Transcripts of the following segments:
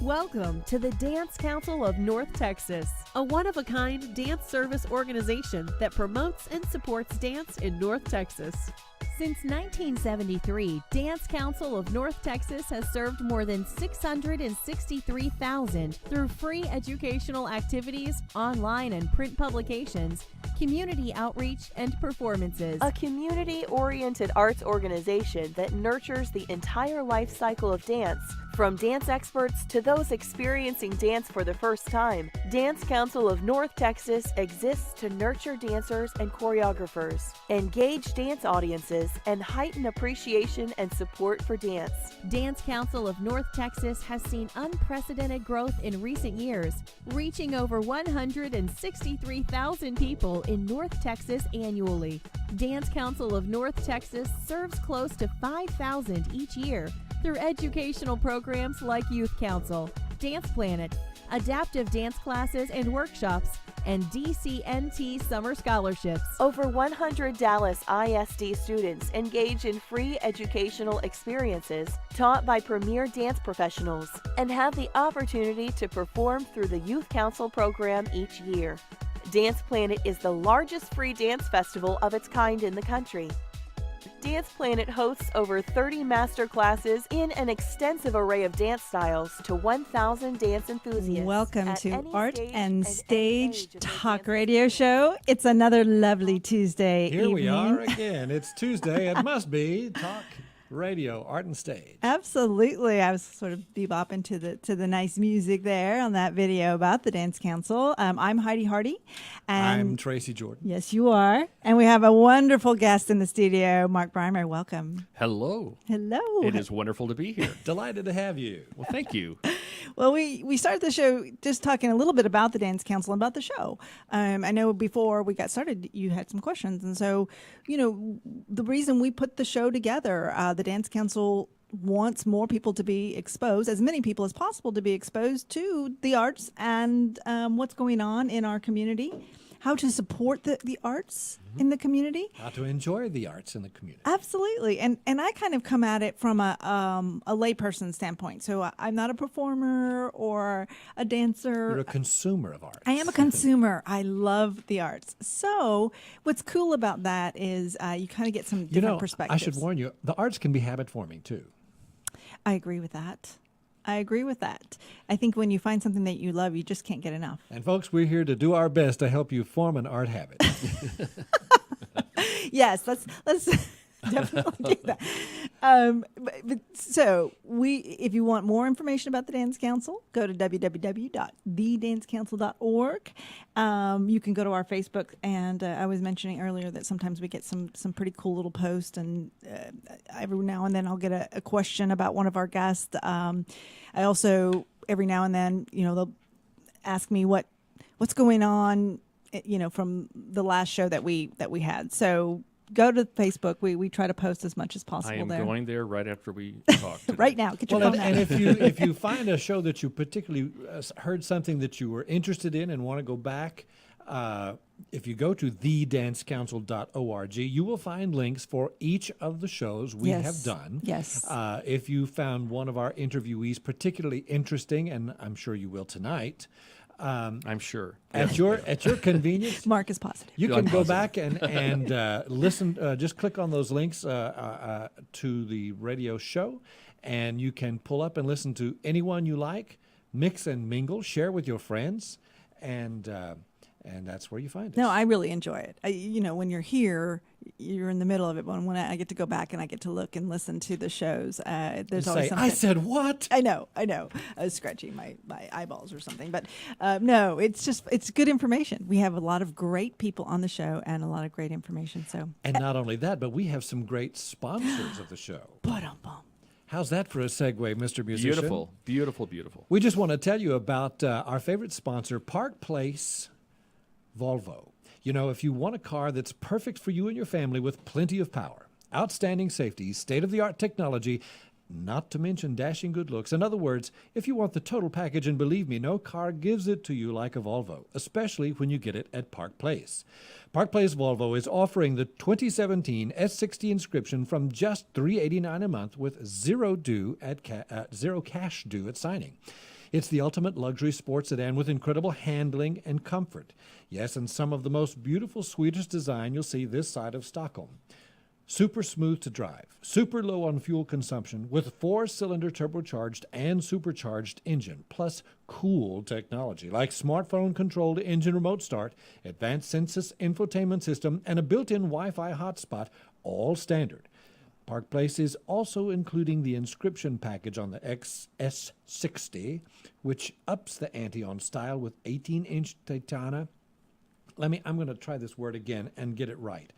Welcome to the Dance Council of North Texas, a one-of-a-kind dance service organization that promotes and supports dance in North Texas. Since 1973, Dance Council of North Texas has served more than 663,000 through free educational activities, online and print publications, community outreach, and performances. A community-oriented arts organization that nurtures the entire life cycle of dance, from dance experts to those experiencing dance for the first time. Dance Council of North Texas exists to nurture dancers and choreographers, engage dance audiences, and heighten appreciation and support for dance. Dance Council of North Texas has seen unprecedented growth in recent years, reaching over 163,000 people in North Texas annually. Dance Council of North Texas serves close to 5,000 each year through educational programs like Youth Council, Dance Planet, adaptive dance classes and workshops, and DCNT summer scholarships. Over 100 Dallas ISD students engage in free educational experiences taught by premier dance professionals and have the opportunity to perform through the Youth Council program each year. Dance Planet is the largest free dance festival of its kind in the country. Dance Planet hosts over 30 master classes in an extensive array of dance styles to 1,000 dance enthusiasts. Welcome to Art and Stage Talk Radio Show. It's another lovely Tuesday evening. Here we are again. It's Tuesday. It must be Talk Radio, Art and Stage. Absolutely. I was sort of bebopping to the nice music there on that video about the Dance Council. I'm Heidi Hardy. And I'm Tracy Jordan. Yes, you are. And we have a wonderful guest in the studio, Mark Breimer. Welcome. Hello. Hello. It is wonderful to be here. Delighted to have you. Well, thank you. Well, we started the show just talking a little bit about the Dance Council and about the show. I know before we got started, you had some questions. And so, the reason we put the show together, the Dance Council wants more people to be exposed, as many people as possible to be exposed to the arts and what's going on in our community, how to support the arts in the community. How to enjoy the arts in the community. Absolutely. And I kind of come at it from a layperson standpoint. So I'm not a performer or a dancer. You're a consumer of art. I am a consumer. I love the arts. So what's cool about that is you kind of get some different perspectives. I should warn you, the arts can be habit forming too. I agree with that. I think when you find something that you love, you just can't get enough. And folks, we're here to do our best to help you form an art habit. Yes, let's definitely do that. So if you want more information about the Dance Council, go to www.thedancecouncil.org. You can go to our Facebook, and I was mentioning earlier that sometimes we get some pretty cool little posts, and every now and then I'll get a question about one of our guests. I also, every now and then, they'll ask me what's going on, from the last show that we had. So go to Facebook. We try to post as much as possible I am there. going there right after we talk today. Right now. Get your phone out. And if you find a show that you particularly heard something that you were interested in and want to go back, if you go to thedancecouncil.org, you will find links for each of the shows we have done. Yes. If you found one of our interviewees particularly interesting, and I'm sure you will tonight, I'm sure. at your convenience, Mark is positive. you I'm can go positive. back and listen. Just click on those links to the radio show, and you can pull up and listen to anyone you like, mix and mingle, share with your friends, and that's where you find us. No, I really enjoy it. When you're here, you're in the middle of it. But when I get to go back and I get to look and listen to the shows, there's always something. I said what? I know. I was scratching my eyeballs or something. But no, it's good information. We have a lot of great people on the show and a lot of great information. So, And not only that, but we have some great sponsors of the show. ba-dum-bum. How's that for a segue, Mr. Musician? Beautiful, beautiful, beautiful. We just want to tell you about our favorite sponsor, Park Place Volvo. If you want a car that's perfect for you and your family with plenty of power, outstanding safety, state-of-the-art technology, not to mention dashing good looks. In other words, if you want the total package, and believe me, no car gives it to you like a Volvo, especially when you get it at Park Place. Park Place Volvo is offering the 2017 S60 Inscription from just $389 a month with zero cash due at signing. It's the ultimate luxury sports sedan with incredible handling and comfort. Yes, and some of the most beautiful Swedish design you'll see this side of Stockholm. Super smooth to drive, super low on fuel consumption with 4-cylinder turbocharged and supercharged engine, plus cool technology like smartphone-controlled engine remote start, advanced Sensus infotainment system, and a built-in Wi-Fi hotspot, all standard. Park Place is also including the inscription package on the XS60, which ups the ante on style with 18-inch Titania. I'm going to try this word again and get it right.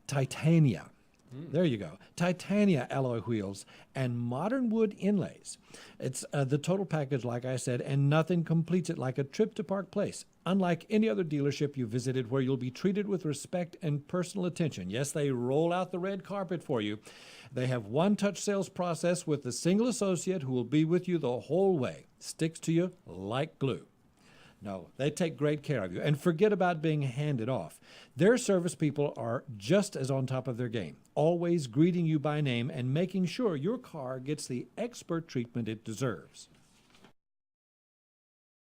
Titania. There you go. Titania alloy wheels and modern wood inlays. It's the total package, like I said, and nothing completes it like a trip to Park Place. Unlike any other dealership you visited where you'll be treated with respect and personal attention. Yes, they roll out the red carpet for you. They have one-touch sales process with a single associate who will be with you the whole way. Sticks to you like glue. No, they take great care of you. And forget about being handed off. Their service people are just as on top of their game, always greeting you by name and making sure your car gets the expert treatment it deserves.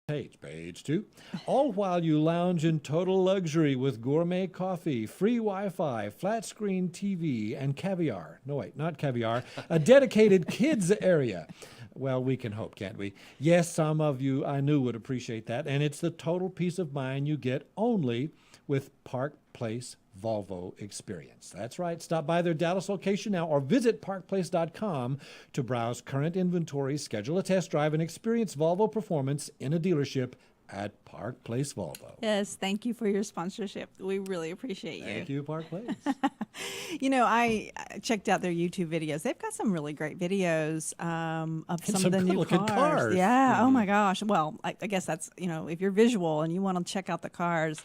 Page 2. All while you lounge in total luxury with gourmet coffee, free Wi-Fi, flat screen TV, and caviar. No, wait, not caviar. A dedicated kids area. Well, we can hope, can't we? Yes, some of you I knew would appreciate that, and it's the total peace of mind you get only with Park Place Volvo experience. That's right. Stop by their Dallas location now or visit parkplace.com to browse current inventory, schedule a test drive, and experience Volvo performance in a dealership at Park Place Volvo. Yes, thank you for your sponsorship. We really appreciate you. Thank you, Park Place. You know, I checked out their YouTube videos. They've got some really great videos of some of the new cars. Yeah. Mm-hmm. Oh my gosh. Well, I guess that's, you know, if you're visual and you want to check out the cars,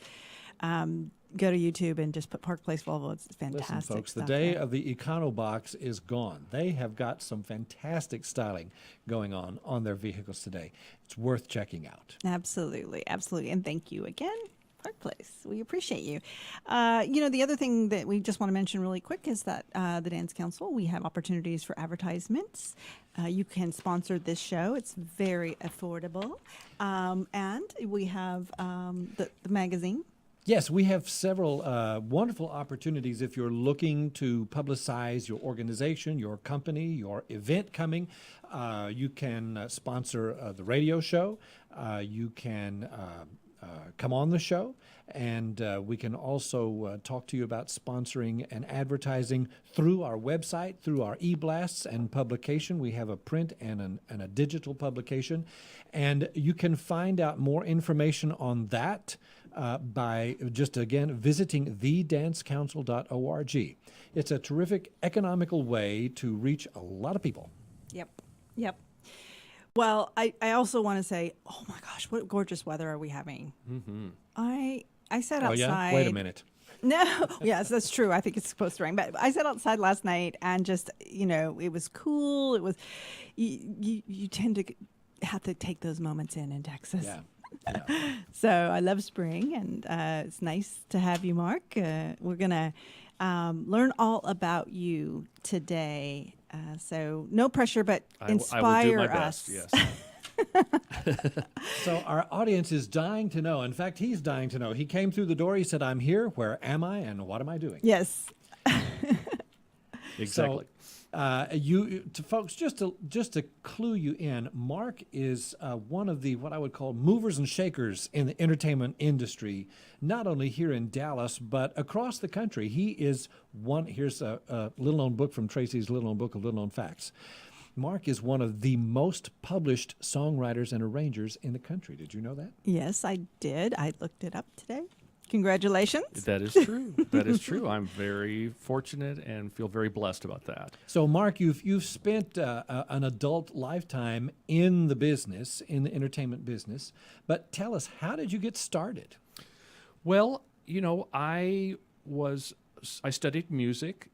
go to YouTube and just put Park Place Volvo. It's fantastic. Listen, folks, the day of the Econobox is gone. They have got some fantastic styling going on their vehicles today. It's worth checking out. Absolutely, absolutely. And thank you again, Park Place. We appreciate you. You know, the other thing that we just want to mention really quick is that the Dance Council, we have opportunities for advertisements. You can sponsor this show. It's very affordable. And we have the magazine. Yes, we have several wonderful opportunities if you're looking to publicize your organization, your company, your event coming. You can sponsor the radio show. You can come on the show, and we can also talk to you about sponsoring and advertising through our website, through our e-blasts and publication. We have a print and a digital publication, and you can find out more information on that by just, again, visiting thedancecouncil.org. It's a terrific economical way to reach a lot of people. Yep. Well, I also want to say, oh my gosh, what gorgeous weather are we having? Mm-hmm. I sat outside. Oh, yeah? Wait a minute. No, yes, that's true. I think it's supposed to rain. But I sat outside last night and just, you know, it was cool. It was, you tend to have to take those moments in Texas. Yeah. So I love spring, and it's nice to have you, Mark. We're going to learn all about you today. So no pressure, but inspire I will do my us. best, yes. So our audience is dying to know. In fact, he's dying to know. He came through the door. He said, I'm here. Where am I? And what am I doing? Yes. Exactly. To folks, just to clue you in, Mark is one of the what I would call movers and shakers in the entertainment industry, not only here in Dallas but across the country. He is one. Here's a little-known book from Tracy's little-known book of little-known facts. Mark is one of the most published songwriters and arrangers in the country. Did you know that? Yes, I did. I looked it up today. Congratulations. That is true. That is true. I'm very fortunate and feel very blessed about that. So, Mark, you've spent an adult lifetime in the business, in the entertainment business. But tell us, how did you get started? Well, you know, I studied music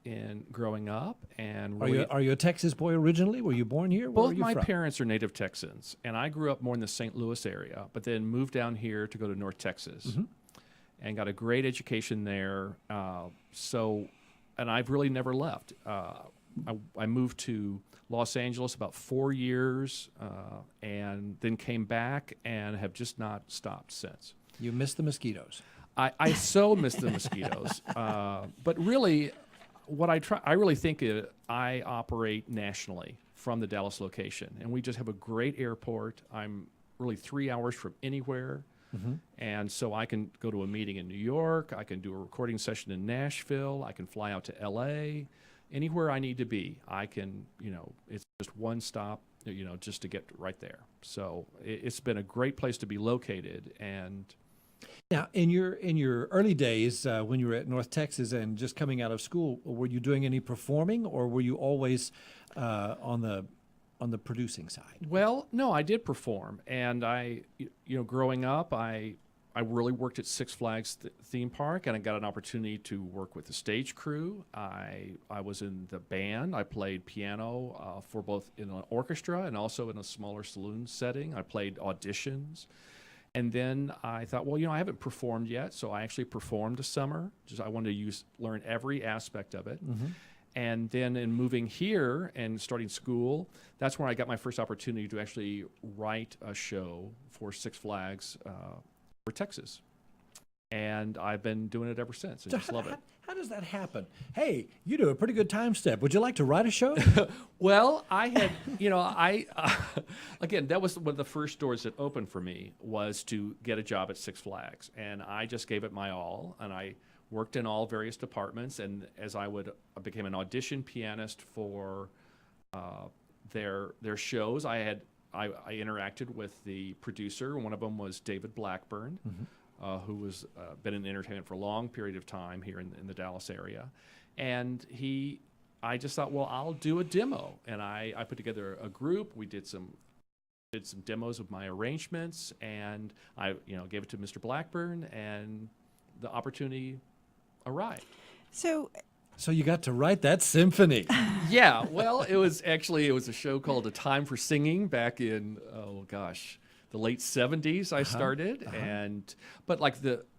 growing up, and Are you a Texas boy originally? Were you born here? Where both are you my from? parents are native Texans, and I grew up more in the St. Louis area, but then moved down here to go to North Texas. Mm-hmm. And got a great education there. And I've really never left. I moved to Los Angeles about 4 years, and then came back and have just not stopped since. You miss the mosquitoes. I so miss the mosquitoes. But really, I really think I operate nationally from the Dallas location, and we just have a great airport. I'm really 3 hours from anywhere. And so I can go to a meeting in New York, I can do a recording session in Nashville, I can fly out to LA, anywhere I need to be. I can, it's just one stop, just to get right there. So it's been a great place to be located. And now, in your early days, when you were at North Texas and just coming out of school, were you doing any performing, or were you always on the producing side? Well, no, I did perform, and growing up, I really worked at Six Flags theme park, and I got an opportunity to work with the stage crew. I was in the band. I played piano for both in an orchestra and also in a smaller saloon setting. I played auditions. And then I thought, well, I haven't performed yet, so I actually performed a summer. I wanted to learn every aspect of it. And then in moving here and starting school, that's where I got my first opportunity to actually write a show for Six Flags for Texas. And I've been doing it ever since. I just love it. How does that happen? Hey, you do a pretty good time step. Would you like to write a show? Well, I had, again, that was one of the first doors that opened for me, was to get a job at Six Flags. And I just gave it my all, and I worked in all various departments. And as I became an audition pianist for their shows, I interacted with the producer. One of them was David Blackburn. Who was been in entertainment for a long period of time here in the Dallas area. And I just thought, well, I'll do a demo. And I put together a group. We did some demos of my arrangements, and I gave it to Mr. Blackburn, and the opportunity arrived. So you got to write that symphony. Yeah, well, it was a show called A Time for Singing back in, the late 70s I started. But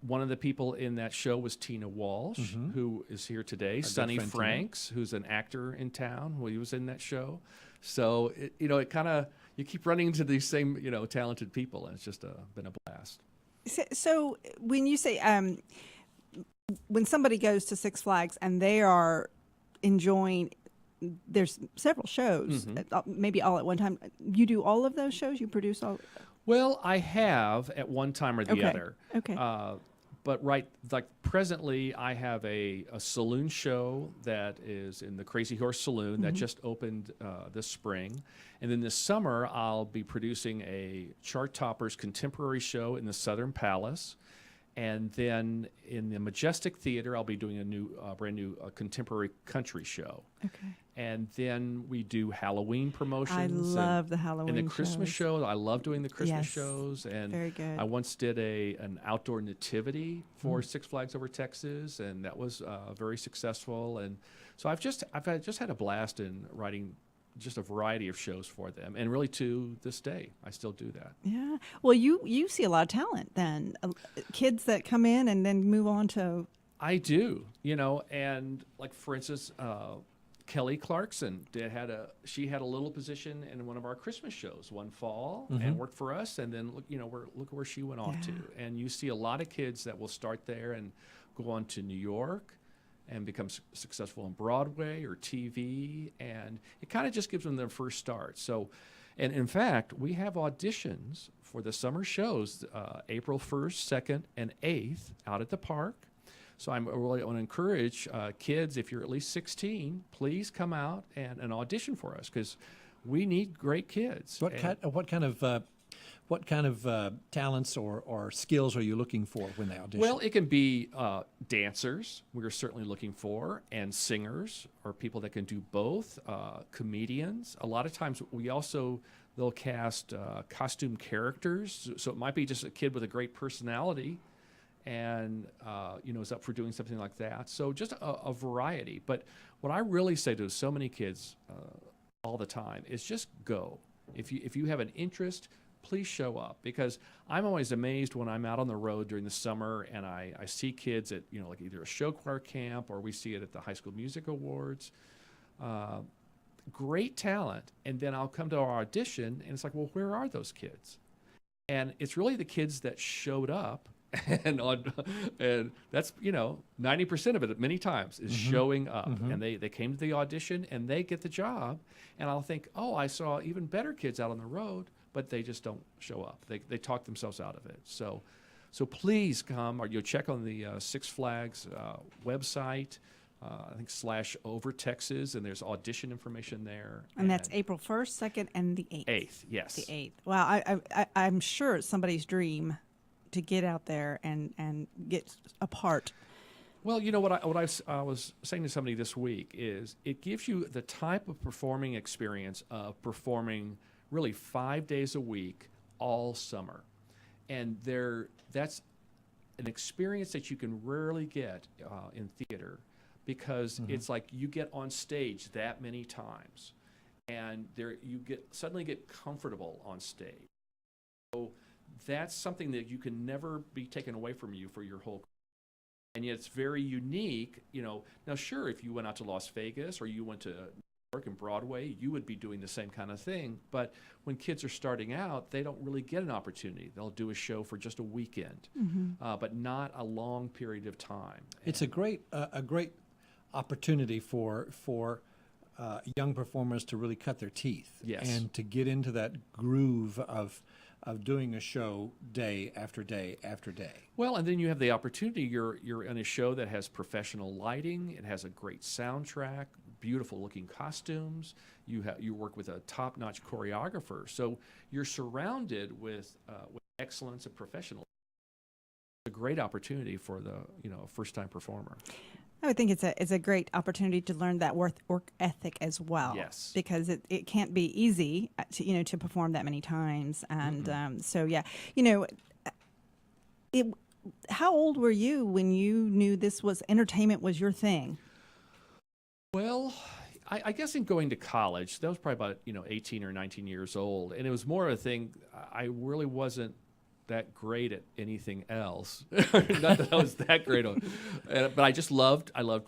one of the people in that show was Tina Walsh, who is here today. Sonny Franks, who's an actor in town, he was in that show. So it kind of, you keep running into these same talented people, and it's just been a blast. So when you say when somebody goes to Six Flags and they are enjoying, there's several shows, maybe all at one time. You do all of those shows? You produce all? Well, I have at one time or the other. Okay. But presently, I have a saloon show that is in the Crazy Horse Saloon that just opened this spring. And then this summer, I'll be producing a Chart Toppers contemporary show in the Southern Palace. And then in the Majestic Theater, I'll be doing a brand new contemporary country show. Okay. And then we do Halloween promotions. I love the Halloween and the Christmas shows. show. I love doing the Christmas shows. And very good. I once did an outdoor nativity for Six Flags Over Texas, and that was very successful. And so I've just had a blast in writing just a variety of shows for them, and really to this day I still do that. Yeah, well, you see a lot of talent then, kids that come in and then move on to. I do, and for instance, Kelly Clarkson she had a little position in one of our Christmas shows one fall and worked for us, and then look where she went off to. And you see a lot of kids that will start there and go on to New York and become successful on Broadway or TV, and it kind of just gives them their first start. So, and in fact, we have auditions for the summer shows April 1st, 2nd, and 8th out at the park. So I really want to encourage kids, if you're at least 16, please come out and audition for us, because we need great kids. What kind of talents or skills are you looking for when they audition? Well, it can be dancers, we're certainly looking for, and singers, or people that can do both, comedians. A lot of times they'll cast costume characters, so it might be just a kid with a great personality and is up for doing something like that. So just a variety. But what I really say to so many kids all the time is just go. If you have an interest, please show up, because I'm always amazed when I'm out on the road during the summer and I see kids at either a show choir camp, or we see it at the High School Music Awards. great talent, and then I'll come to our audition, and it's like, well, where are those kids? And it's really the kids that showed up, and that's 90% of it many times is showing up, and they came to the audition and they get the job, and I'll think, oh, I saw even better kids out on the road, but they just don't show up. They talk themselves out of it. So please come, or you'll check on the Six Flags website. I think /OverTexas, and there's audition information there. And that's April 1st, 2nd, and the 8th. 8th, yes. The 8th. Wow, I'm sure it's somebody's dream to get out there and get a part. Well, you know what I was saying to somebody this week is it gives you the type of performing experience of performing really 5 days a week all summer. And that's an experience that you can rarely get in theater, because it's like you get on stage that many times, and you suddenly get comfortable on stage. So that's something that you can never be taken away from you for your whole career. And yet it's very unique. Now sure, if you went out to Las Vegas or you went to New York and Broadway, you would be doing the same kind of thing. But when kids are starting out, they don't really get an opportunity. They'll do a show for just a weekend, but not a long period of time. It's a great opportunity for young performers to really cut their teeth, Yes. and to get into that groove of doing a show day after day after day. Well, and then you have the opportunity. You're in a show that has professional lighting. It has a great soundtrack, beautiful looking costumes. You work with a top-notch choreographer, so you're surrounded with excellence and professionalism. It's a great opportunity for the first-time performer. I would think it's a great opportunity to learn that work ethic as well. Yes. Because it can't be easy to perform that many times, and so yeah, how old were you when you knew entertainment was your thing? Well, I guess in going to college, that was probably about 18 or 19 years old, and it was more of a thing. I really wasn't that great at anything else. Not that I was that great on, but I loved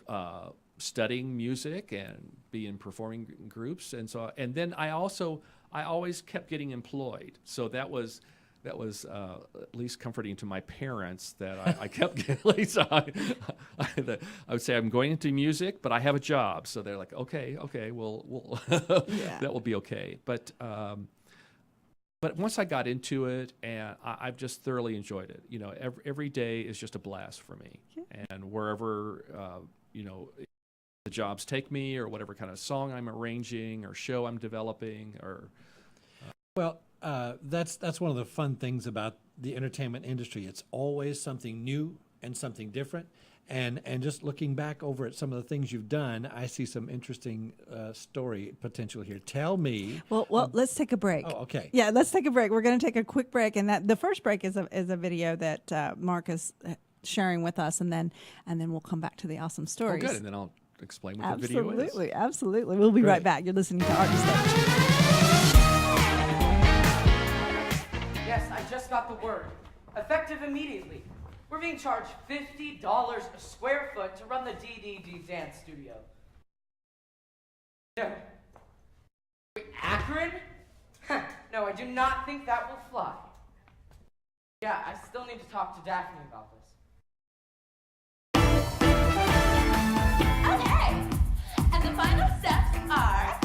studying music and being in performing groups, and then I always kept getting employed. So that was at least comforting to my parents that I kept getting. At least I would say I'm going into music, but I have a job. So they're like, okay, we'll that will be okay. But once I got into it, and I've just thoroughly enjoyed it. Every day is just a blast for me. And wherever, the jobs take me, or whatever kind of song I'm arranging or show I'm developing, or... That's one of the fun things about the entertainment industry. It's always something new and something different. And just looking back over at some of the things you've done, I see some interesting story potential here. Tell me. Well, let's take a break. Oh, okay. Yeah, let's take a break. We're going to take a quick break, and the first break is a video that Mark is sharing with us, and then we'll come back to the awesome stories. Oh, good. And then I'll explain what the video is. Absolutely. We'll be right back. You're listening to Artist Stage. Yes, I just got the word. Effective immediately. We're being charged $50 a square foot to run the DDD dance studio. No. Wait, Akron? No, I do not think that will fly. Yeah, I still need to talk to Daphne about this. Okay, and the final steps are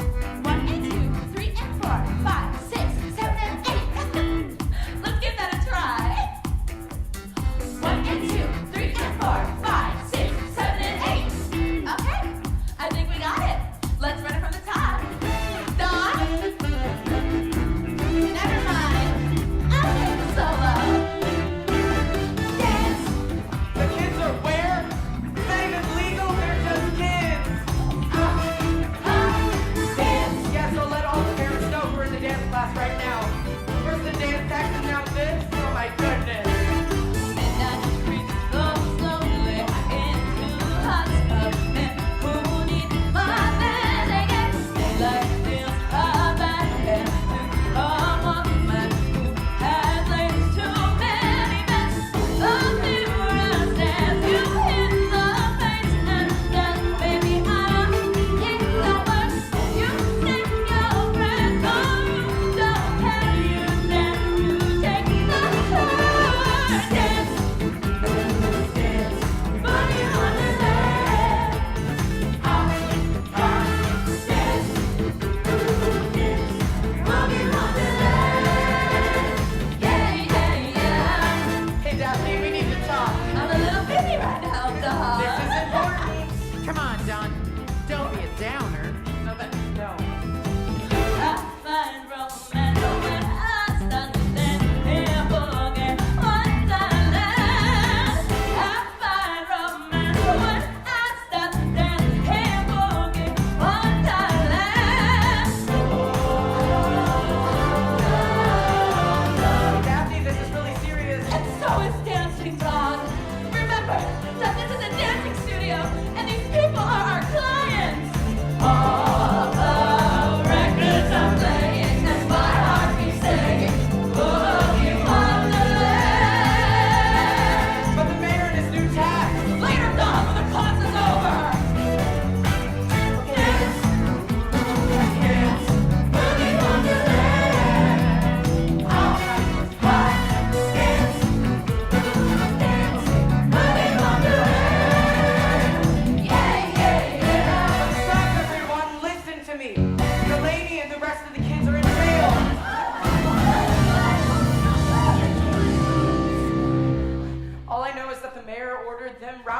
1 and 2, 3 and 4, 5, 6, 7 and 8. Let's give that a try. 1 and 2, 3 and 4, 5, 6, 7 and 8. Okay, I think we got it. Let's run it from the top. Dawn? Never mind. I'll take the solo. Dance. The kids are where? It's not even legal, they're just kids.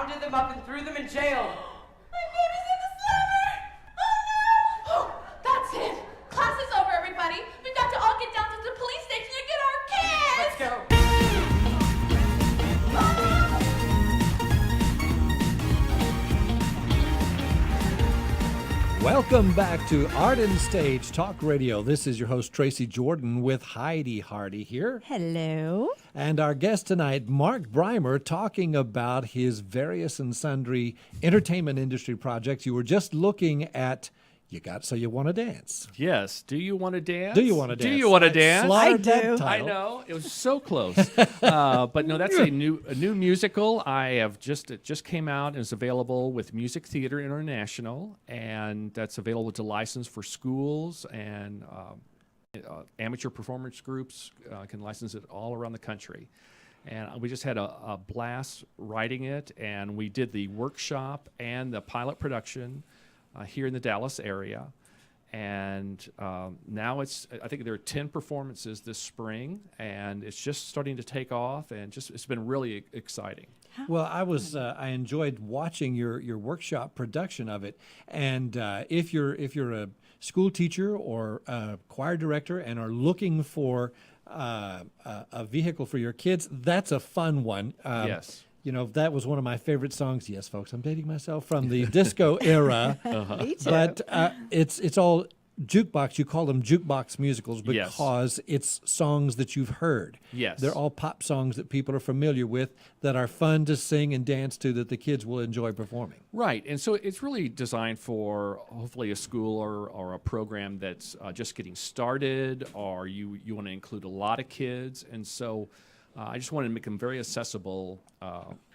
rounded them up and threw them in jail. My baby's in the slammer! Oh no! That's it! Class is over, everybody! We've got to all get down to the police station and get our kids! Let's go. Welcome back to Art and Stage Talk Radio. This is your host, Tracy Jordan, with Heidi Hardy here. Hello. And our guest tonight, Mark Breimer, talking about his various and sundry entertainment industry projects. You were just looking at You Got So You Want to Dance. Yes. Do you want to dance? Do you want to dance? Do you want to dance? Slaughtered I that do. I title. know it was so close, but no, that's a new musical. I have it just came out and is available with Music Theater International, and that's available to license for schools and amateur performance groups can license it all around the country. And we just had a blast writing it, and we did the workshop and the pilot production here in the Dallas area. And now I think there are 10 performances this spring, and it's just starting to take off, and it's been really exciting. Well, I enjoyed watching your workshop production of it. And if you're a school teacher or a choir director and are looking for a vehicle for your kids, that's a fun one. Yes. You know, that was one of my favorite songs. Yes, folks, I'm dating myself, from the disco era. Me too. But it's all jukebox. You call them jukebox musicals because it's songs that you've heard. Yes. They're all pop songs that people are familiar with, that are fun to sing and dance to, that the kids will enjoy performing. Right, and so it's really designed for hopefully a school or a program that's just getting started, or you want to include a lot of kids, and so I just wanted to make them very accessible.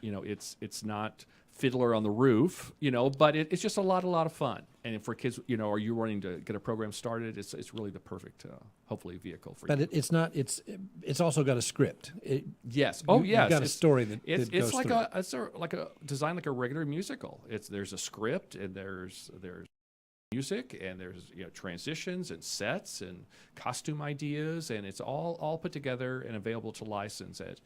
It's not Fiddler on the Roof, but it's just a lot of fun. And for kids, or you're wanting to get a program started, it's really the perfect, hopefully, vehicle for you. But it's also got a script. Yes. You've Yes. got a story that it's goes like through. like a designed like a regular musical. There's a script, and there's music, and there's transitions and sets and costume ideas, and it's all put together and available to license it.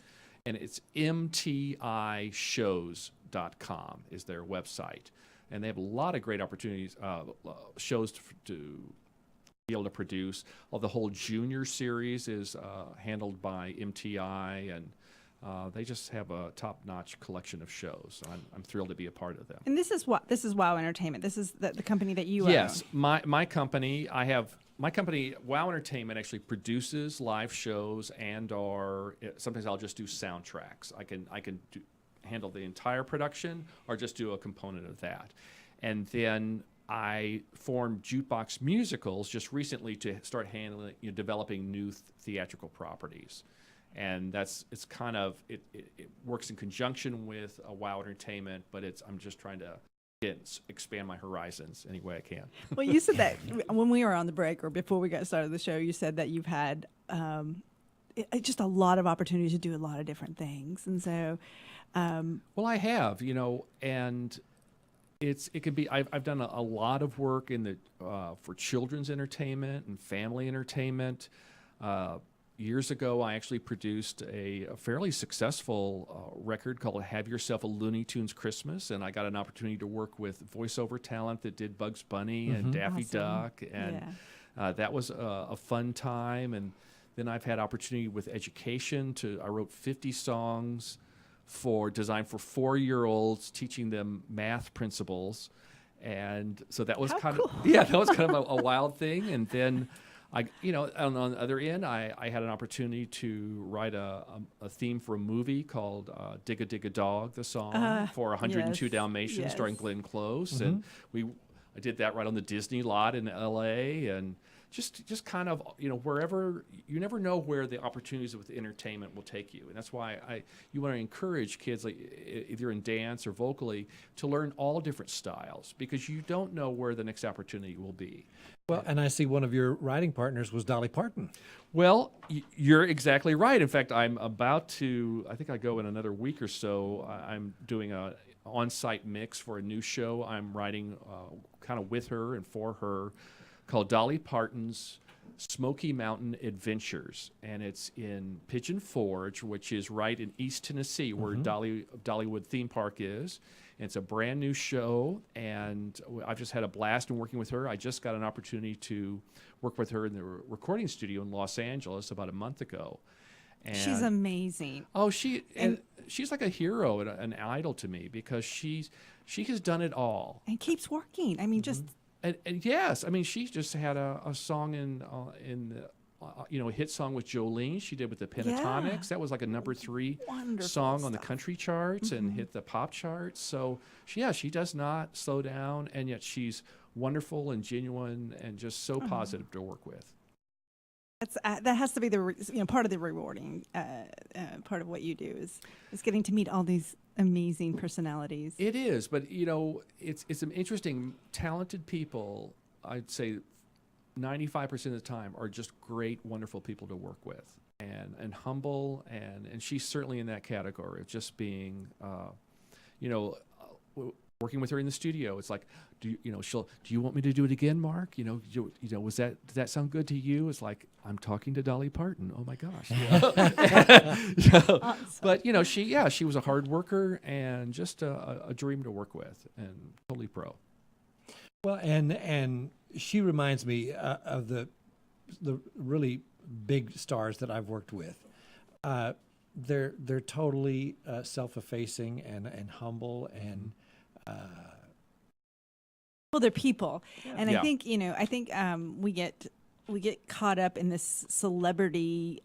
And it's mtishows.com is their website, and they have a lot of great opportunities, shows to be able to produce. The whole junior series is handled by MTI, and they just have a top-notch collection of shows. I'm thrilled to be a part of them. And this is Wow Entertainment. This is the company that you Yes, own. my company. My company, Wow Entertainment, actually produces live shows, or sometimes I'll just do soundtracks. I can handle the entire production, or just do a component of that. And then I formed Jukebox Musicals just recently to start handling, developing new theatrical properties. And it works in conjunction with Wow Entertainment, but I'm just trying to expand my horizons any way I can. Well, you said that when we were on the break, or before we got started the show, you said that you've had just a lot of opportunities to do a lot of different things. And so well, I have, and it could be. I've done a lot of work in the for children's entertainment and family entertainment. Years ago, I actually produced a fairly successful record called "Have Yourself a Looney Tunes Christmas," and I got an opportunity to work with voiceover talent that did Bugs Bunny and Daffy Awesome. Duck, and that was a fun time. And then I've had opportunity with education. I wrote 50 songs designed for 4-year-olds, teaching them math principles, and so that was that was kind of a wild thing. And then on the other end, I had an opportunity to write a theme for a movie called "Dig a Dog," the song for 102 Dalmatians, starring Glenn Close, and I did that right on the Disney lot in L.A. and just kind of wherever. You never know where the opportunities with entertainment will take you, and that's why you want to encourage kids, like either in dance or vocally, to learn all different styles, because you don't know where the next opportunity will be. Well, and I see one of your writing partners was Dolly Parton. Well, you're exactly right. In fact, I'm about to, I think I go in another week or so, I'm doing a on-site mix for a new show I'm writing kind of with her and for her, called Dolly Parton's Smoky Mountain Adventures, and it's in Pigeon Forge, which is right in East Tennessee, where Dollywood Theme Park is. And it's a brand new show, and I've just had a blast in working with her. I just got an opportunity to work with her in the recording studio in Los Angeles about a month ago. And She's amazing. Oh, she's like a hero and an idol to me, because she has done it all. And keeps working. I mean, just And yes, I mean, she just had a song in the a hit song with Jolene. She did with the Pentatonics. Yeah. That was like a number 3 Wonderful song on the stuff. country charts and hit the pop charts. So she does not slow down, and yet she's wonderful and genuine and just so positive to work with. that's that has to be the part of the rewarding part of what you do is getting to meet all these amazing personalities. It is, but it's some interesting, talented people. I'd say 95% of the time are just great, wonderful people to work with, and humble, and she's certainly in that category of just being, working with her in the studio. It's like, do you want me to do it again, Mark? Did that sound good to you? It's like, I'm talking to Dolly Parton. Oh my gosh. Awesome. But she was a hard worker and just a dream to work with, and totally pro. Well, and she reminds me of the really big stars that I've worked with. They're totally self-effacing and humble and. Well, they're people, and Yeah. I think we get caught up in this celebrity,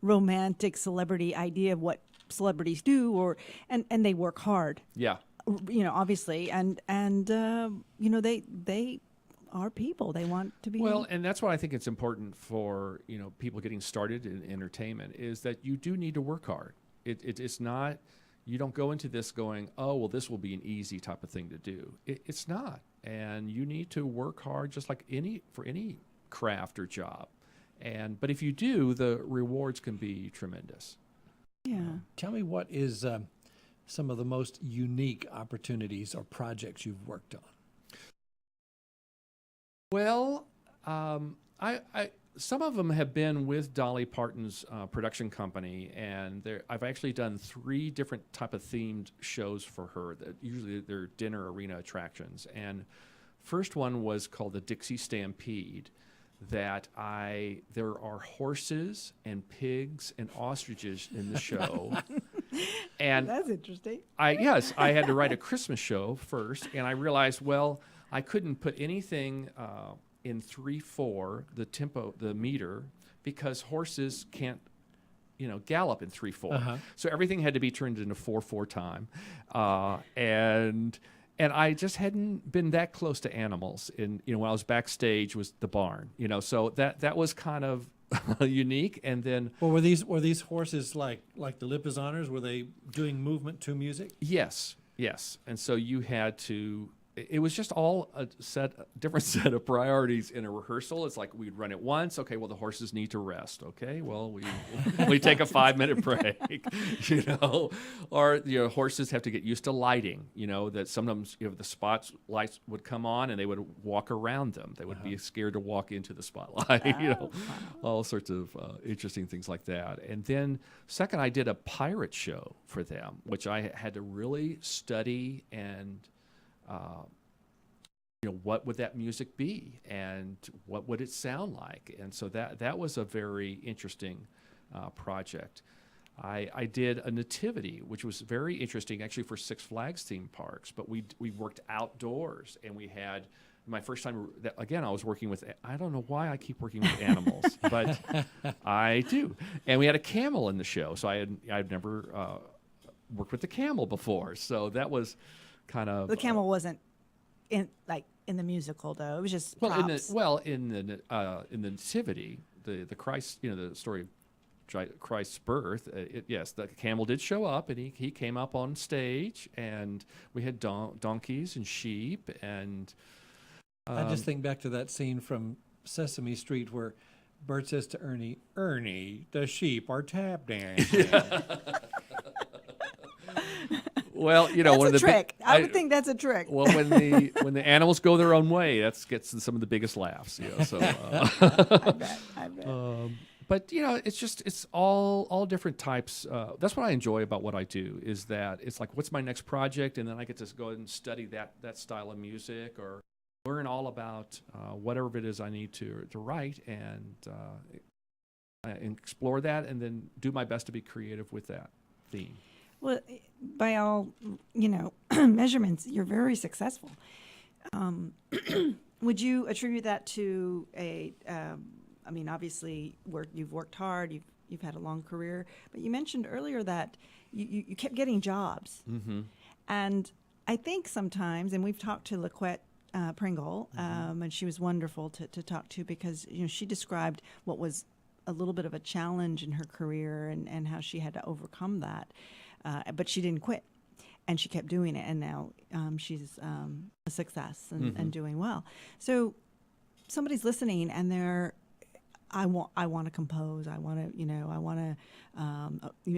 romantic celebrity idea of what celebrities do, and they work hard. Yeah. Obviously, and they are people. They want to be. Well, and that's why I think it's important for people getting started in entertainment, is that you do need to work hard. It's not. You don't go into this going, oh, well, this will be an easy type of thing to do. It's not. And you need to work hard just like for any craft or job. But if you do, the rewards can be tremendous. Yeah. Tell me, what is some of the most unique opportunities or projects you've worked on? Well, some of them have been with Dolly Parton's production company, and I've actually done 3 different type of themed shows for her. That usually they're dinner arena attractions. And first one was called the Dixie Stampede. There are horses and pigs and ostriches in the show. And That's interesting. I had to write a Christmas show first, and I realized, well, I couldn't put anything in 3/4, the tempo, the meter, because horses can't, gallop in 3/4. So everything had to be turned into 4/4 time, and I just hadn't been that close to animals. And when I was backstage was the barn, so that was kind of unique. And then, Well, were these horses like the Lipizaners? Were they doing movement to music? yes, and so you had to. It was just all a different set of priorities in a rehearsal. It's like we'd run it once. Okay, well, the horses need to rest. Okay, well, we take a 5-minute break, or horses have to get used to lighting. That sometimes the spotlights would come on and they would walk around them. They would be scared to walk into the spotlight. All sorts of interesting things like that. And then second, I did a pirate show for them, which I had to really study and. What would that music be, and what would it sound like? And so that was a very interesting project. I did a nativity, which was very interesting, actually, for Six Flags theme parks. But we worked outdoors, and we had my first time. Again, I was working with. I don't know why I keep working with animals, but I do. And we had a camel in the show, so I'd never worked with the camel before. So that was. Kind of The camel wasn't in the musical though. It was just props. In the nativity, the Christ, the story of Christ's birth. Yes, the camel did show up, and he came up on stage, and we had donkeys and sheep, and I just think back to that scene from Sesame Street where Bert says to Ernie, "Ernie, the sheep are tap dancing." Well, you know, That's one a of the big- trick. I would think that's a trick. Well, when the animals go their own way, that gets some of the biggest laughs. You know, so. I bet. But you know, it's all different types. That's what I enjoy about what I do is that it's like, what's my next project, and then I get to go and study that style of music or learn all about whatever it is I need to write and explore that, and then do my best to be creative with that theme. Well, by all, measurements, you're very successful. Would you attribute that to obviously you've worked hard, you've had a long career, but you mentioned earlier that you kept getting jobs. Mm-hmm. And I think sometimes, and we've talked to LaQuette Pringle, and she was wonderful to talk to because, she described what was a little bit of a challenge in her career and how she had to overcome that. But she didn't quit, and she kept doing it, and now she's a success and doing well. So somebody's listening, and I want to compose. I want to,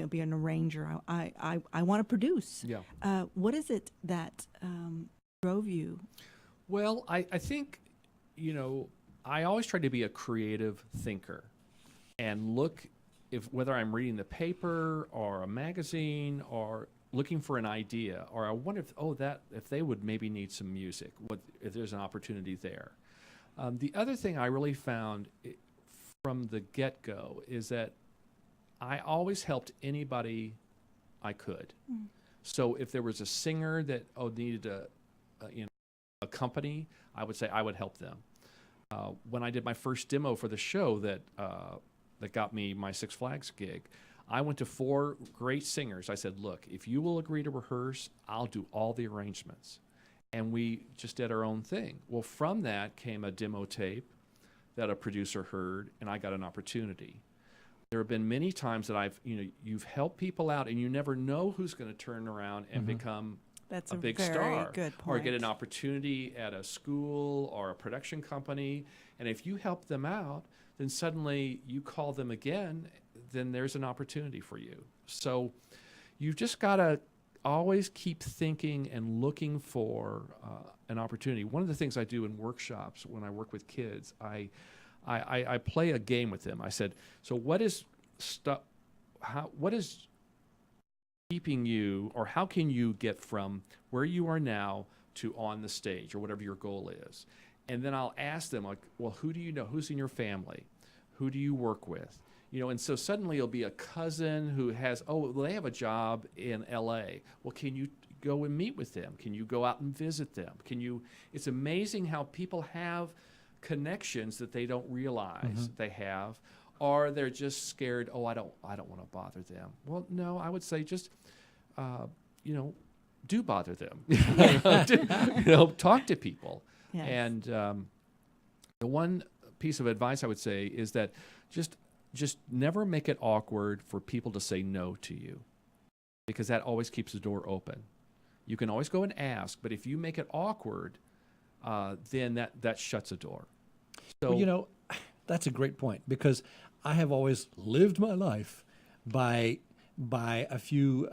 be an arranger. I want to produce. Yeah. What is it that drove you? Well, I think, I always try to be a creative thinker and look whether I'm reading the paper or a magazine or looking for an idea, or I wonder if they would maybe need some music, if there's an opportunity there. The other thing I really found from the get-go is that I always helped anybody I could. So if there was a singer that needed a company, I would say I would help them. When I did my first demo for the show that got me my Six Flags gig, I went to 4 great singers. I said, look, if you will agree to rehearse, I'll do all the arrangements. And we just did our own thing. Well, from that came a demo tape that a producer heard, and I got an opportunity. There have been many times that you've helped people out, and you never know who's going to turn around and become That's a big very star, good point. or get an opportunity at a school or a production company. And if you help them out, then suddenly you call them again, then there's an opportunity for you. So you've just got to always keep thinking and looking for an opportunity. One of the things I do in workshops when I work with kids, I play a game with them. I said, so what is keeping you, or how can you get from where you are now to on the stage, or whatever your goal is? And then I'll ask them, like, well, who do you know? Who's in your family? Who do you work with? And so suddenly it'll be a cousin who they have a job in LA. Well, can you go and meet with them? Can you go out and visit them? It's amazing how people have connections that they don't realize they have, or they're just scared, I don't want to bother them. Well, no, I would say just, do bother them. Talk to people. Yes. And the one piece of advice I would say is that just never make it awkward for people to say no to you, because that always keeps the door open. You can always go and ask, but if you make it awkward, then that shuts a door. So, Well, that's a great point, because I have always lived my life by a few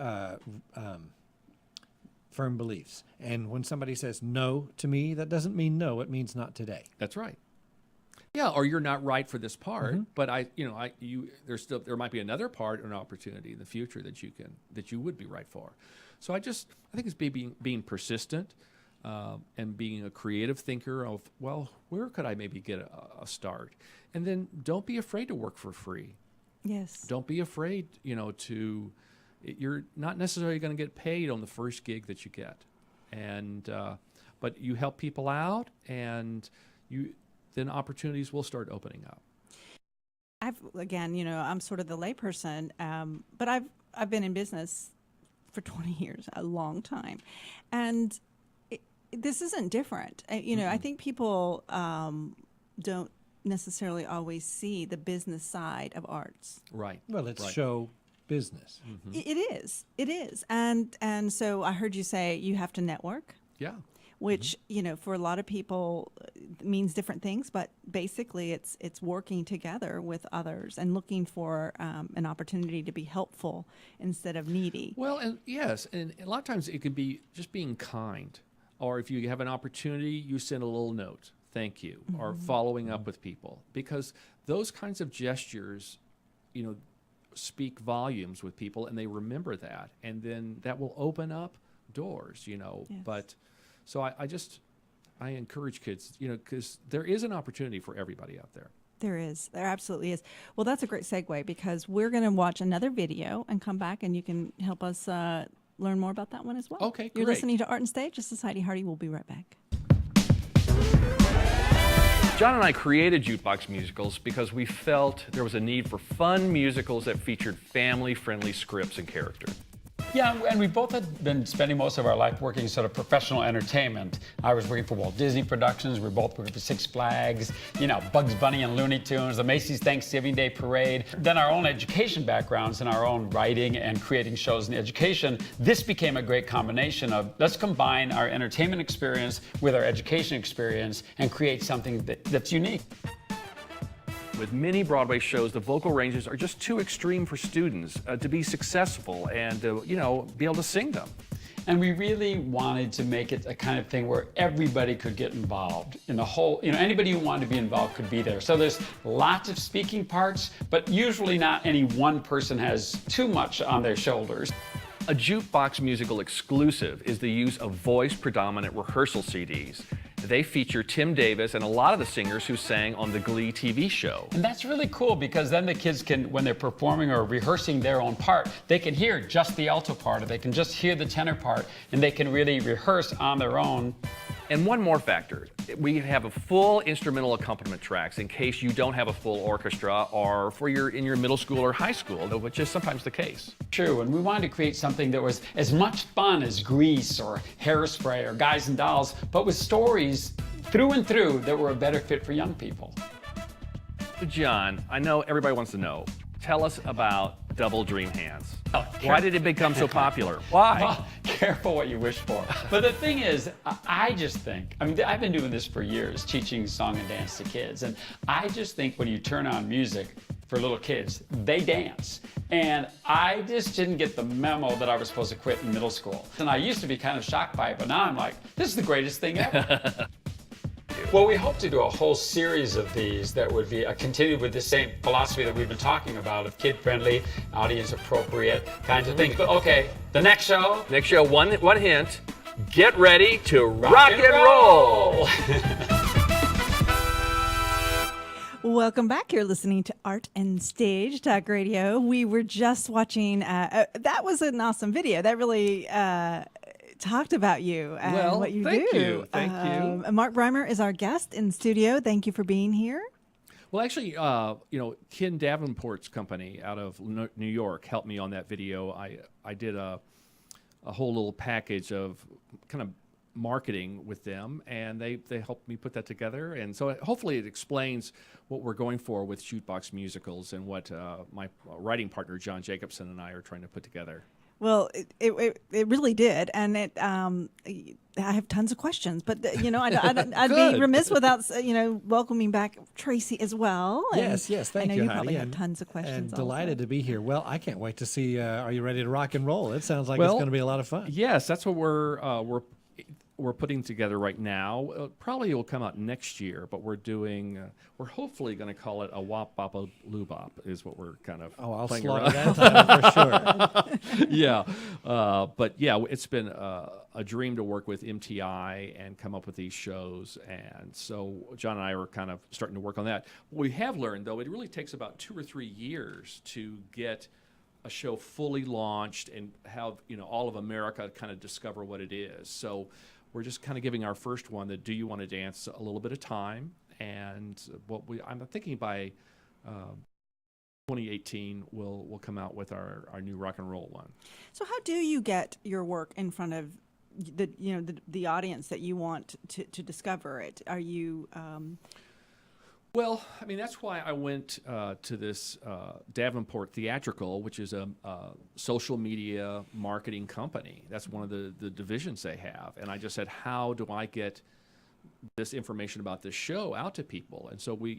firm beliefs. And when somebody says no to me, that doesn't mean no, it means not today. that's right. Yeah, or you're not right for this part, but there might be another part or an opportunity in the future that you would be right for. So I think it's being persistent and being a creative thinker of, well, where could I maybe get a start? And then don't be afraid to work for free. Yes. Don't be afraid, you're not necessarily going to get paid on the first gig that you get. And but you help people out, and then opportunities will start opening up. I'm sort of the layperson, but I've been in business for 20 years, a long time, and this isn't different. I think people don't necessarily always see the business side of arts. Right. Well, it's right. show business. It is, and so I heard you say you have to network. Yeah. which for a lot of people means different things, but basically it's working together with others and looking for an opportunity to be helpful instead of needy. Well, and yes, and a lot of times it can be just being kind, or if you have an opportunity, you send a little note, thank you, or following up with people, because those kinds of gestures, speak volumes with people, and they remember that, and then that will open up doors, Yes. But so I encourage kids, because there is an opportunity for everybody out there. There absolutely is. Well, that's a great segue, because we're going to watch another video and come back, and you can help us learn more about that one as well. Okay, You're great. listening to Art and Stage. This is Heidi Hardy. We'll be right back. John and I created Jukebox Musicals because we felt there was a need for fun musicals that featured family-friendly scripts and character. Yeah, and we both had been spending most of our life working sort of professional entertainment. I was working for Walt Disney Productions. We were both working for Six Flags, Bugs Bunny and Looney Tunes, the Macy's Thanksgiving Day Parade. Then our own education backgrounds and our own writing and creating shows in education. This became a great combination of let's combine our entertainment experience with our education experience and create something that's unique. With many Broadway shows, the vocal ranges are just too extreme for students to be successful and be able to sing them. And we really wanted to make it a kind of thing where everybody could get involved in the whole, anybody who wanted to be involved could be there. So there's lots of speaking parts, but usually not any one person has too much on their shoulders. A Jukebox Musical exclusive is the use of voice-predominant rehearsal CDs. They feature Tim Davis and a lot of the singers who sang on the Glee TV show. And that's really cool, because then the kids can, when they're performing or rehearsing their own part, they can hear just the alto part, or they can just hear the tenor part, and they can really rehearse on their own. And one more factor, we have a full instrumental accompaniment tracks in case you don't have a full orchestra, or for in your middle school or high school, which is sometimes the case. True, and we wanted to create something that was as much fun as Grease or Hairspray or Guys and Dolls, but with stories through and through that were a better fit for young people. John, I know everybody wants to know. Tell us about Double Dream Hands. Oh, Why did it become so popular? Why? Well, careful what you wish for. But the thing is, I just think, I've been doing this for years, teaching song and dance to kids, and I just think when you turn on music for little kids, they dance. And I just didn't get the memo that I was supposed to quit in middle school. And I used to be kind of shocked by it, but now I'm like, this is the greatest thing ever. Well, we hope to do a whole series of these that would be continued with the same philosophy that we've been talking about of kid-friendly, audience-appropriate kinds of things. But okay, the next show. Next show, one hint. Get ready to rock and roll. Welcome back. You're listening to Art and Stage Talk Radio. We were just watching, that was an awesome video. That really talked about you and what you do. Thank you. Mark Breimer is our guest in studio. Thank you for being here. Well, actually, Ken Davenport's company out of New York helped me on that video. I did a whole little package of kind of marketing with them, and they helped me put that together. And so hopefully it explains what we're going for with Jukebox Musicals and what my writing partner John Jacobson and I are trying to put together. Well, it really did, and I have tons of questions, but I'd be remiss without welcoming back Tracy as well. Yes, thank you, I know you Heidi, probably have tons of questions. And delighted to be here. Well, I can't wait to see. Are you ready to rock and roll? It sounds like Well, it's going to be a lot of fun. Yes, that's what we're putting together right now. Probably it will come out next year, but we're doing. We're hopefully going to call it a Wop Bop a Loo Bop is what we're kind of. Oh, I'll playing slaughter around. that time for sure. Yeah, but yeah, it's been a dream to work with MTI and come up with these shows, and so John and I are kind of starting to work on that. What we have learned, though, it really takes about 2 or 3 years to get a show fully launched and have all of America kind of discover what it is. So we're just kind of giving our first one, the Do You Want to Dance, a little bit of time, and I'm thinking by 2018 we'll come out with our new rock and roll one. So how do you get your work in front of the audience that you want to discover it? Are you Well, I mean, that's why I went to this Davenport Theatrical, which is a social media marketing company. That's one of the divisions they have. And I just said, how do I get this information about this show out to people? And so we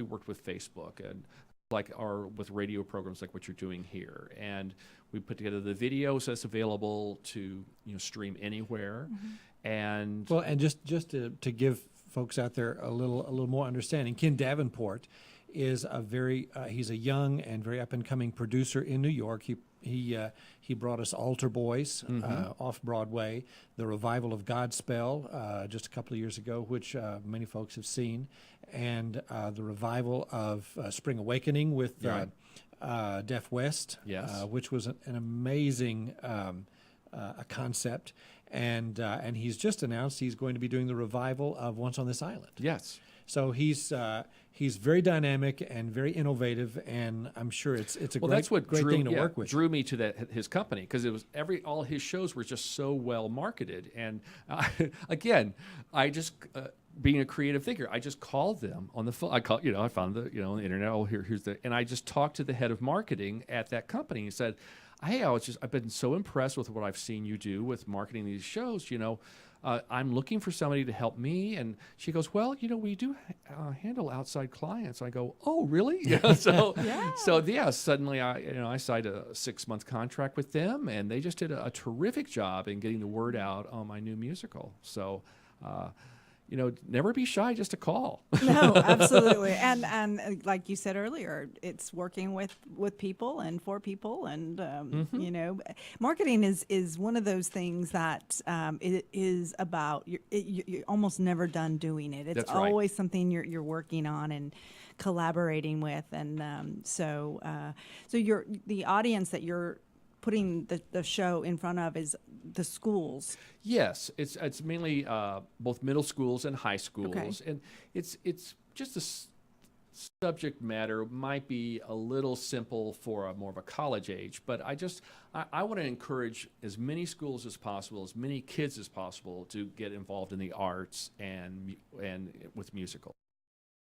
worked with Facebook and with radio programs like what you're doing here. And we put together the videos that's available to, stream anywhere. And Well, and just to give folks out there a little more understanding, Ken Davenport is he's a young and very up and coming producer in New York. He brought us Altar Boys off Broadway, the revival of Godspell just a couple of years ago, which many folks have seen, and the revival of Spring Awakening with Deaf West, Yes. which was an amazing a concept. And he's just announced he's going to be doing the revival of Once on This Island. yes. So he's very dynamic and very innovative, and I'm sure it's a That's what great thing to work with. drew me to his company, because it was all his shows were just so well marketed. And again, I just being a creative thinker, I just called them on the phone. I found on the internet. Oh, here's and I just talked to the head of marketing at that company and said, hey, I've been so impressed with what I've seen you do with marketing these shows. I'm looking for somebody to help me. And she goes, well, we do handle outside clients. I go, oh, really? Suddenly I signed a 6-month contract with them, and they just did a terrific job in getting the word out on my new musical. So, never be shy just to call. No, absolutely. And like you said earlier, it's working with people and for people. And, marketing is one of those things that it is about, you're almost never done doing it. It's That's right. always something you're working on and collaborating with. And so the audience that you're putting the show in front of is the schools. Yes, it's mainly both middle schools and high schools, Okay. and it's just subject matter might be a little simple for more of a college age, but I want to encourage as many schools as possible, as many kids as possible, to get involved in the arts and with musical.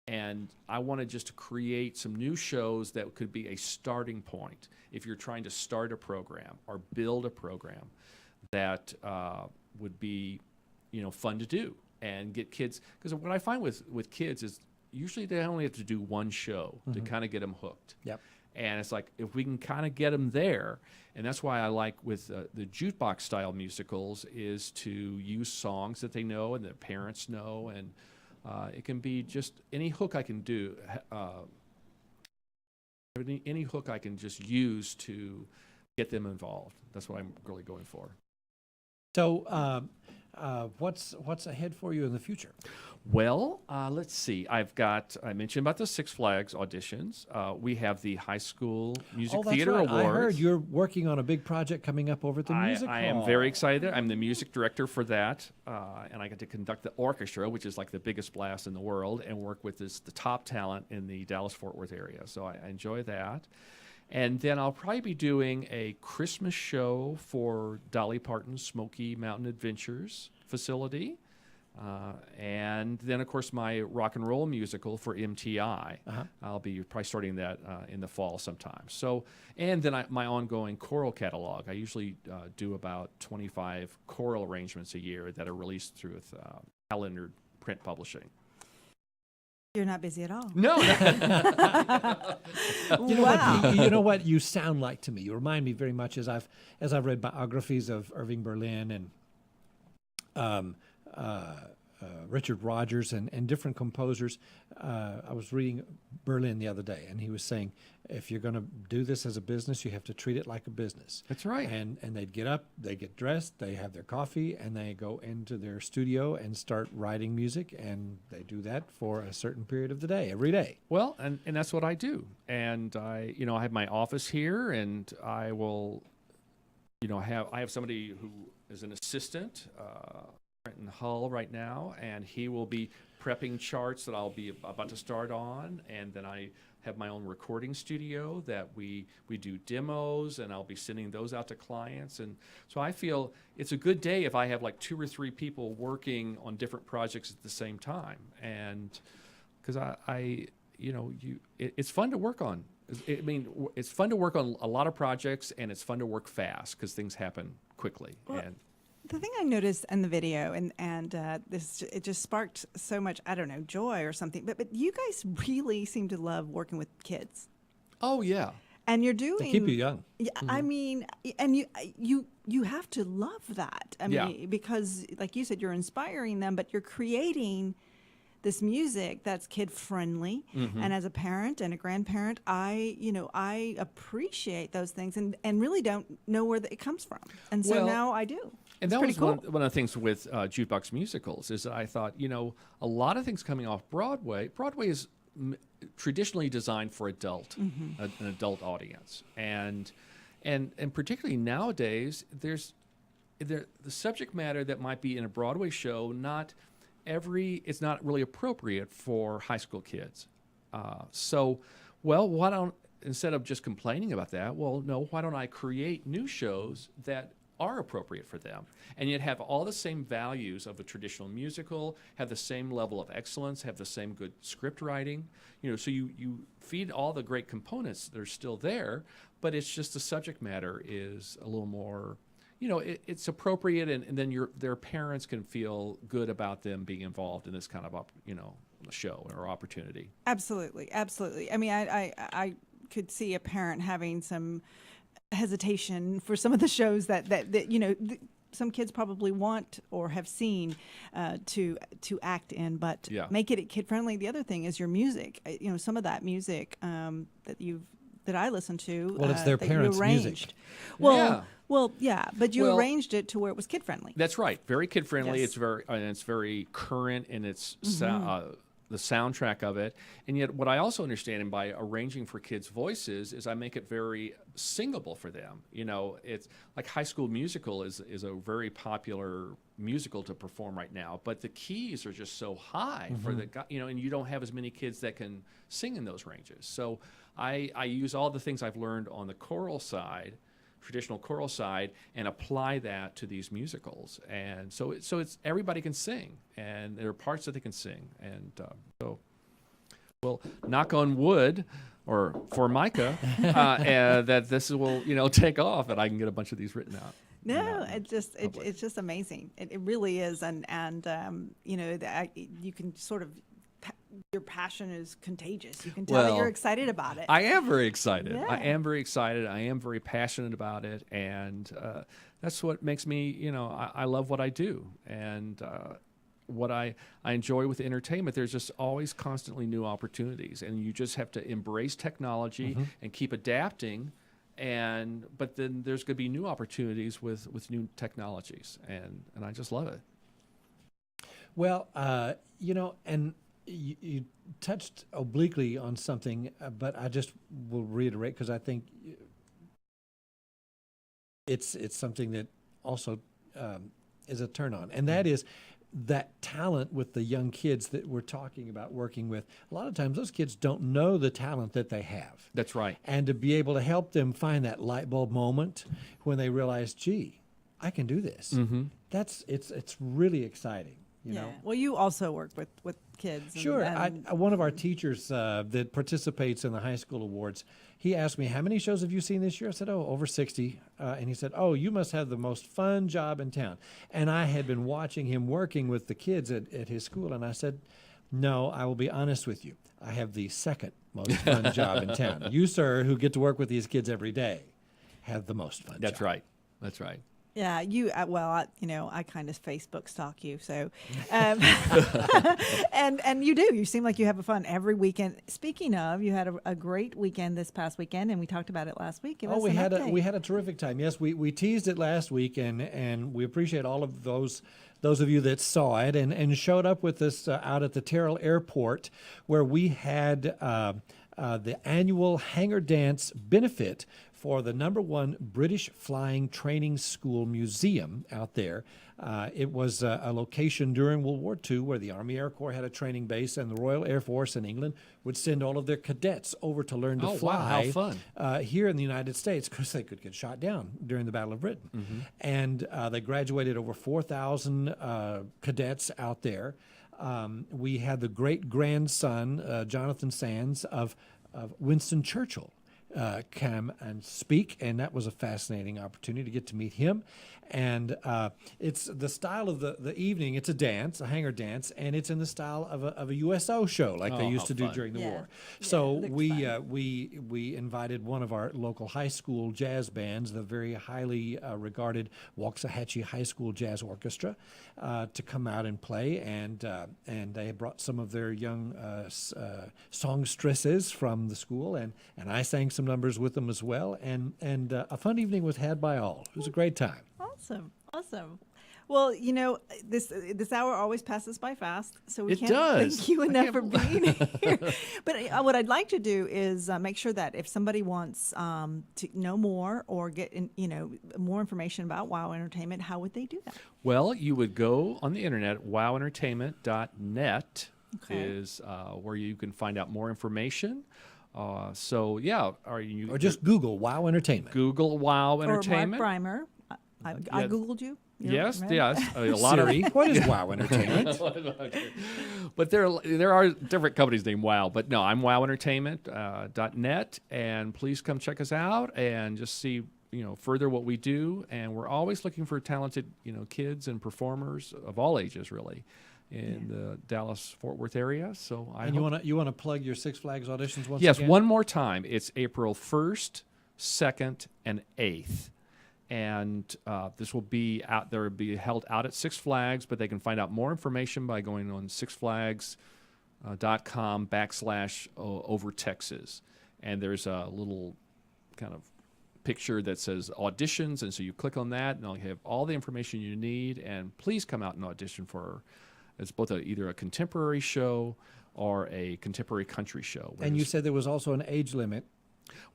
And I wanted just to create some new shows that could be a starting point if you're trying to start a program or build a program that would be, fun to do and get kids. Because what I find with kids is usually they only have to do one show to kind of get them hooked. Yep. And it's like, if we can kind of get them there, and that's why I like with the jukebox style musicals is to use songs that they know and their parents know, and it can be just any hook I can do, any hook I can just use to get them involved. That's what I'm really going for. So, what's ahead for you in the future? Well, let's see. I mentioned about the Six Flags auditions. We have the High School Music Theater right. Awards. I heard you're working on a big project coming up over at the music hall. I am very excited. I'm the music director for that, and I get to conduct the orchestra, which is like the biggest blast in the world, and work with the top talent in the Dallas-Fort Worth area. So I enjoy that. And then I'll probably be doing a Christmas show for Dolly Parton's Smoky Mountain Adventures facility. And then, of course, my rock and roll musical for MTI. I'll be probably starting that in the fall sometime. So, and then my ongoing choral catalog. I usually do about 25 choral arrangements a year that are released through Calendar Print Publishing. You're not busy at all. No. You know what you sound like to me. You remind me very much as I've read biographies of Irving Berlin and Richard Rodgers and different composers. I was reading Berlin the other day, and he was saying, if you're going to do this as a business, you have to treat it like a business. That's right. And they'd get up, they get dressed, they have their coffee, and they go into their studio and start writing music, and they do that for a certain period of the day, every day. Well, and that's what I do. And I have my office here, and I will, I have somebody who is an assistant, Trenton Hull right now, and he will be prepping charts that I'll be about to start on, and then I have my own recording studio that we do demos, and I'll be sending those out to clients. And so I feel it's a good day if I have like 2 or 3 people working on different projects at the same time. And because it's fun to work on. It's fun to work on a lot of projects, and it's fun to work fast because things happen quickly. And the thing I noticed in the video, and it just sparked so much, I don't know, joy or something. But you guys really seem to love working with kids. oh yeah, And you're doing They keep you young. Yeah, I mean, and you have to love that. I mean, Yeah. because like you said, you're inspiring them, but you're creating this music that's kid friendly. And as a parent and a grandparent, I appreciate those things and really don't know where it comes from. And so Well, now I do. And It's that pretty was cool. one of the things with jukebox musicals is that I thought, a lot of things coming off Broadway. Broadway is traditionally designed for an adult audience, and particularly nowadays, the subject matter that might be in a Broadway show, it's not really appropriate for high school kids. Why don't, instead of just complaining about that, why don't I create new shows that are appropriate for them and yet have all the same values of a traditional musical, have the same level of excellence, have the same good script writing, so you feed all the great components that are still there, but it's just the subject matter is a little more, it's appropriate, and then their parents can feel good about them being involved in this kind of show or opportunity. Absolutely, absolutely. I mean, I could see a parent having some hesitation for some of the shows that some kids probably want or have seen to act in, but Yeah. make it kid friendly. The other thing is your music. Some of that music that I listen to. Well, it's their that you parents' music. arranged. Yeah. Well, yeah, but you Well- arranged it to where it was kid friendly. That's right. Very kid friendly. Yes. It's very current in its the soundtrack of it. And yet, what I also understand in by arranging for kids' voices is I make it very singable for them. It's like High School Musical is a very popular musical to perform right now, but the keys are just so high for the guy, and you don't have as many kids that can sing in those ranges. So I use all the things I've learned on the choral side, traditional choral side, and apply that to these musicals. And so it's everybody can sing, and there are parts that they can sing. And well, knock on wood, or for Micah, that this will take off, and I can get a bunch of these written out. No, it's just amazing. It really is, and you can sort of, your passion is contagious. You can tell that Well, you're excited about it. I am very excited. Yeah. I am very excited. I am very passionate about it, and that's what makes me. I love what I do, and what I enjoy with entertainment. There's just always constantly new opportunities, and you just have to embrace technology and keep adapting. But then there's going to be new opportunities with new technologies, and I just love it. Well, and you touched obliquely on something, but I just will reiterate because I think it's something that also is a turn on, and that is that talent with the young kids that we're talking about working with. A lot of times those kids don't know the talent that they have. That's right. And to be able to help them find that light bulb moment when they realize, gee, I can do this. It's really exciting. You know? Well, you also work with kids. Sure. One of our teachers that participates in the high school awards, he asked me, how many shows have you seen this year? I said, over 60. And he said, you must have the most fun job in town. And I had been watching him working with the kids at his school. And I said, no, I will be honest with you. I have the second most fun job in town. You, sir, who get to work with these kids every day, have the most fun That's job. right. That's right. Yeah, I kind of Facebook stalk you, so, and you do. You seem like you have a fun every weekend. Speaking of, you had a great weekend this past weekend, and we talked about it last week. Give us we an had update. we had a terrific time. Yes, we teased it last week, and we appreciate all of those of you that saw it and showed up with us out at the Terrell Airport, where we had the annual Hangar Dance benefit for the #1 British Flying Training School Museum out there. It was a location during World War II where the Army Air Corps had a training base, and the Royal Air Force in England would send all of their cadets over to learn to fly. Wow, how fun. Here in the United States, because they could get shot down during the Battle of Britain. And they graduated over 4,000 cadets out there. we had the great grandson, Jonathan Sands, of Winston Churchill, come and speak, and that was a fascinating opportunity to get to meet him. And it's the style of the evening. It's a dance, a hanger dance, and it's in the style of a USO show like they used to do during the war. So we invited one of our local high school jazz bands, the very highly regarded Waxahachie High School Jazz Orchestra, to come out and play, and they brought some of their young songstresses from the school, and I sang some numbers with them as well, and a fun evening was had by all. It was a great time. Awesome. Well, this hour always passes by fast, so we It can't does. thank you enough for being here. But what I'd like to do is make sure that if somebody wants to know more or get more information about WOW Entertainment, how would they do that? Well, you would go on the internet, wowentertainment.net is where you can find out more information. Or just Google WOW Entertainment. Google WOW Or Entertainment. Mark Breimer. I Googled you. Yes. Right? Yes. A lot Siri, of what is WOW Entertainment? But there are different companies named WOW. But no, I'm wowentertainment.net, and please come check us out and just see further what we do. And we're always looking for talented kids and performers of all ages, really, in the Dallas-Fort Worth area. So You want to plug your Six Flags auditions once Yes, again? one more time. It's April 1st, 2nd, and 8th. And this will be out there, be held out at Six Flags, but they can find out more information by going on sixflags.com/over Texas. And there's a little kind of picture that says auditions, and so you click on that, and I'll have all the information you need. And please come out and audition for it's both either a contemporary show or a contemporary country show. And you said there was also an age limit.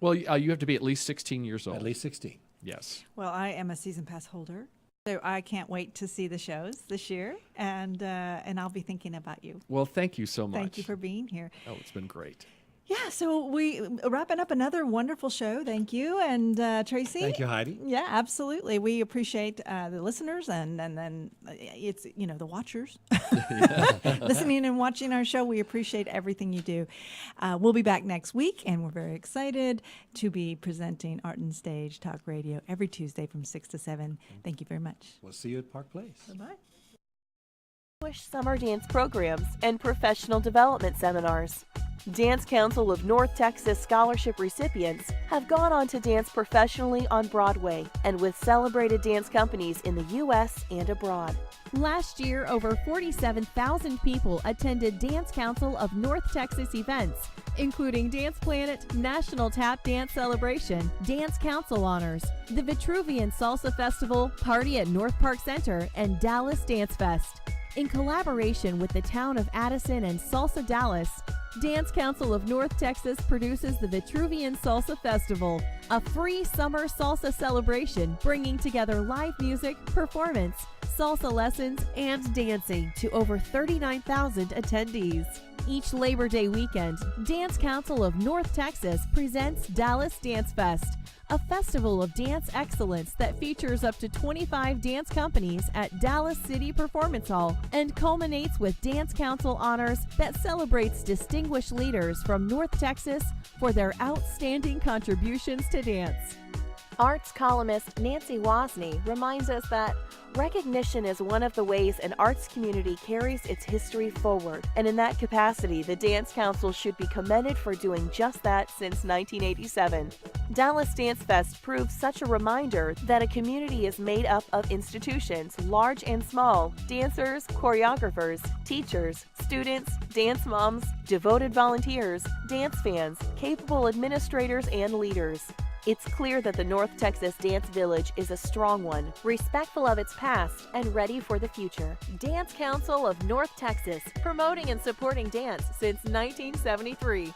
Well, you have to be at least 16 years old. At least 16. Yes. Well, I am a season pass holder, so I can't wait to see the shows this year, and I'll be thinking about you. Well, thank you so much. Thank you for being here. Oh, it's been great. Yeah, so we wrapping up another wonderful show. Thank you, and Tracy. Thank you, Heidi. Yeah, absolutely. We appreciate the listeners and then it's the watchers listening and watching our show. We appreciate everything you do. We'll be back next week, and we're very excited to be presenting Art and Stage Talk Radio every Tuesday from 6 to 7. Thank you very much. We'll see you at Park Place. Bye-bye. Summer dance programs and professional development seminars. Dance Council of North Texas scholarship recipients have gone on to dance professionally on Broadway and with celebrated dance companies in the U.S. and abroad. Last year, over 47,000 people attended Dance Council of North Texas events, including Dance Planet, National Tap Dance Celebration, Dance Council Honors, the Vitruvian Salsa Festival, Party at North Park Center, and Dallas Dance Fest. In collaboration with the town of Addison and Salsa Dallas, Dance Council of North Texas produces the Vitruvian Salsa Festival, a free summer salsa celebration bringing together live music, performance, salsa lessons, and dancing to over 39,000 attendees. Each Labor Day weekend, Dance Council of North Texas presents Dallas Dance Fest, a festival of dance excellence that features up to 25 dance companies at Dallas City Performance Hall and culminates with Dance Council honors that celebrates distinguished leaders from North Texas for their outstanding contributions to dance. Arts columnist Nancy Wozni reminds us that recognition is one of the ways an arts community carries its history forward, and in that capacity, the Dance Council should be commended for doing just that since 1987. Dallas Dance Fest proves such a reminder that a community is made up of institutions, large and small, dancers, choreographers, teachers, students, dance moms, devoted volunteers, dance fans, capable administrators, and leaders. It's clear that the North Texas Dance Village is a strong one, respectful of its past, and ready for the future. Dance Council of North Texas, promoting and supporting dance since 1973.